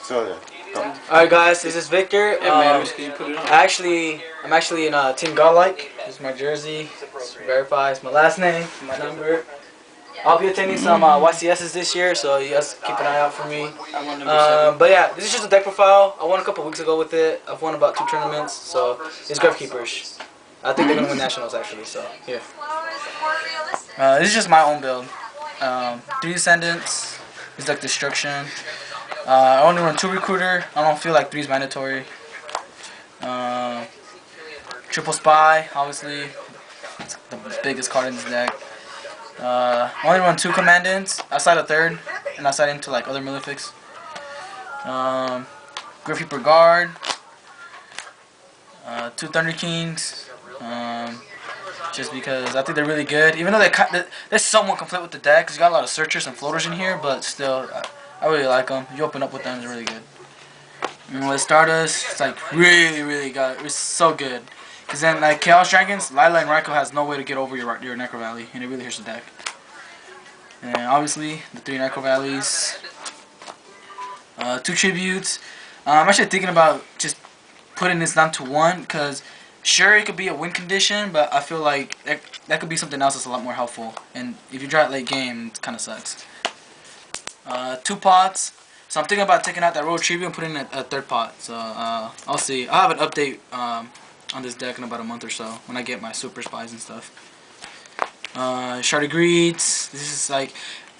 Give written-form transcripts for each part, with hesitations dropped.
So yeah. Go. Alright guys, this is Victor. I'm actually in Team Godlike. This is my jersey. It's verified. It's my last name, my number. I'll be attending some YCSs this year, so you guys keep an eye out for me. But yeah, this is just a deck profile. I won a couple weeks ago with it. I've won about 2 tournaments, so it's Gravekeepers. I think they're gonna win nationals actually. So here. This is just my own build. 3 Descendants. It's like Destruction. I only run 2 Recruiter. I don't feel like 3 is mandatory. Triple Spy, obviously. It's the biggest card in this deck. I only run 2 Commandants. Outside a 3rd. And outside into like other Malefics. Gravekeeper Guard. 2 Thunder Kings. Just because I think they're really good. Even though they're somewhat complete with the deck. Because you got a lot of searchers and floaters in here. But still, I really like them. You open up with them, they're really good. And with Stardust, it's like really good. It's so good. Because then, like Chaos Dragons, Lila and Raikou has no way to get over your Necro Valley. And it really hurts the deck. And obviously, the 3 Necro Valleys. 2 Tributes. I'm actually thinking about just putting this down to 1. Because sure, it could be a win condition. But I feel like that could be something else that's a lot more helpful. And if you draw it late game, it kind of sucks. 2 pots. So I'm thinking about taking out that Royal Tribute and putting in a 3rd pot. So I'll see. I'll have an update on this deck in about a month or so when I get my Super Spies and stuff. Sharded Greeds. This is like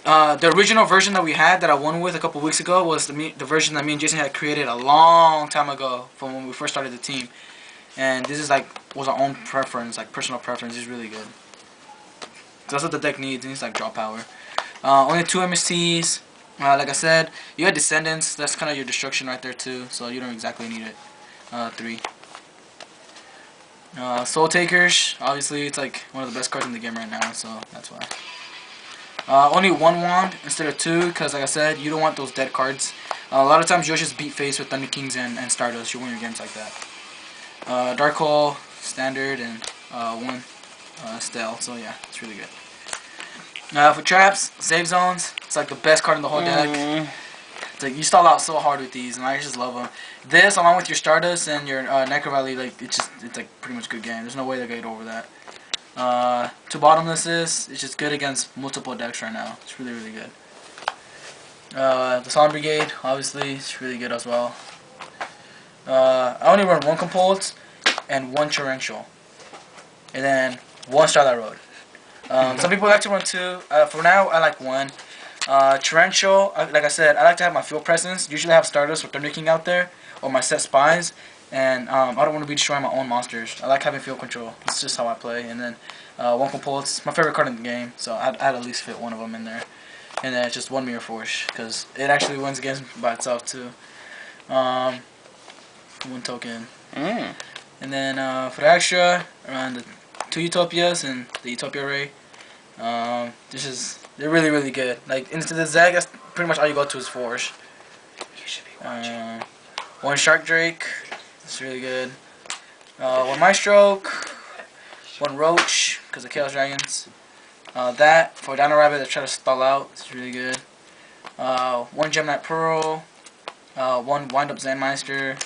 the original version that we had that I won with a couple weeks ago was the version that me and Jason had created a long time ago from when we first started the team. And this is like was our own preference, like personal preference. It's really good. That's what the deck needs. It needs like draw power. Only 2 MSTs. Like I said, you got Descendants. That's kind of your destruction right there too. So you don't exactly need it. 3. Soul Takers. Obviously, it's like one of the best cards in the game right now. So that's why. Only 1 wand instead of 2, because like I said, you don't want those dead cards. A lot of times you'll just beat face with Thunder Kings and Stardust. You win your games like that. Dark Hole, Standard, and 1 Stale. So yeah, it's really good. For traps, save zones, it's like the best card in the whole deck. It's like you stall out so hard with these, and I just love them. This, along with your Stardust and your Necro Valley, like it's like pretty much good game. There's no way they get over that. 2 Bottomlesses, it's just good against multiple decks right now. It's really good. The Solemn Brigade, obviously, it's really good as well. I only run 1 Compulse and 1 Torrential, and then 1 Starlight Road. Some people like to run 2. For now, I like 1. Torrential, like I said, I like to have my field presence. Usually I have Stardust or Thunder King out there, or my set spies. And I don't want to be destroying my own monsters. I like having field control. It's just how I play. And then 1 Compulse, my favorite card in the game. So I'd at least fit 1 of them in there. And then it's just 1 Mirror Force, because it actually wins against by itself too. 1 token. And then for the extra, around the 2 Utopias and the Utopia Ray. They're really good. Like into the Zeg, that's pretty much all you go to is Force. 1 Shark Drake, it's really good. 1 Maestro, 1 Roach because of Chaos Dragons. That for Dino Rabbit that try to stall out, it's really good. 1 Gemini Pearl, 1 Wind Up Zenmeister.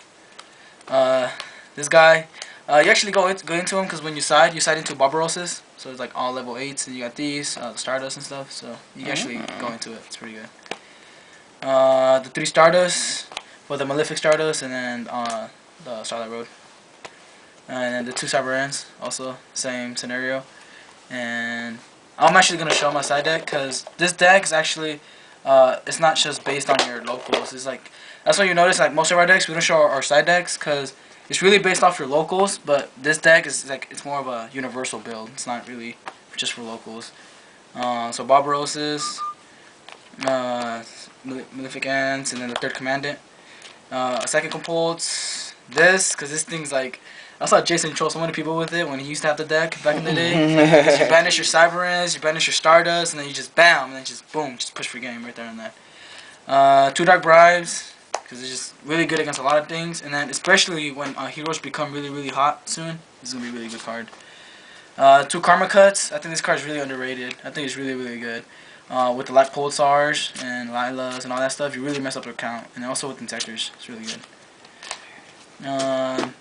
This guy, you actually go into him because when you side into Barbarosses. So it's like all level 8s, and you got these, the Stardust and stuff. So you actually go into it. It's pretty good. The 3 Stardust for the Malefic Stardust, and then the Starlight Road. And then the 2 Cyberends, also same scenario. And I'm actually gonna show my side deck because this deck is actually it's not just based on your locals. It's like that's what you notice. Like most of our decks, we don't show our side decks because it's really based off your locals. But this deck is like it's more of a universal build. It's not really just for locals. So Barbarosses, Malefic Ants, and then the 3rd Commandant. A 2nd Compulse. Because this thing's like. I saw Jason troll so many people with it when he used to have the deck back in the day. You banish your Cyberends, you banish your Stardust, and then you just bam, and then just boom, just push for game right there and that. 2 Dark Bribes, because it's just really good against a lot of things. And then especially when heroes become really hot soon, this is going to be a really good card. 2 Karma Cuts, I think this card is really underrated. I think it's really good. with the like Pulsars and Lilas and all that stuff, you really mess up their count. And also with Insectors, it's really good.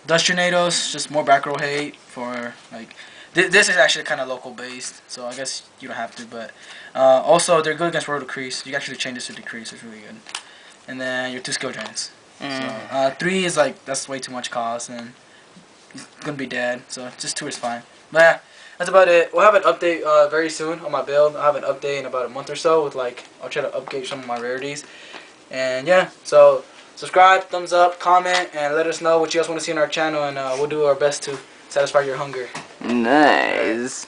Dust Tornadoes, just more back row hate for like. This is actually kind of local based, so I guess you don't have to. But also they're good against Royal Decrease. You can actually change this to Decrease. It's really good. And then your 2 skill drains. So 3 is like that's way too much cost and he's gonna be dead. So just 2 is fine. But yeah, that's about it. We'll have an update very soon on my build. I'll have an update in about a month or so with like I'll try to update some of my rarities. And yeah, so subscribe, thumbs up, comment, and let us know what you guys want to see on our channel, and we'll do our best to satisfy your hunger. Nice.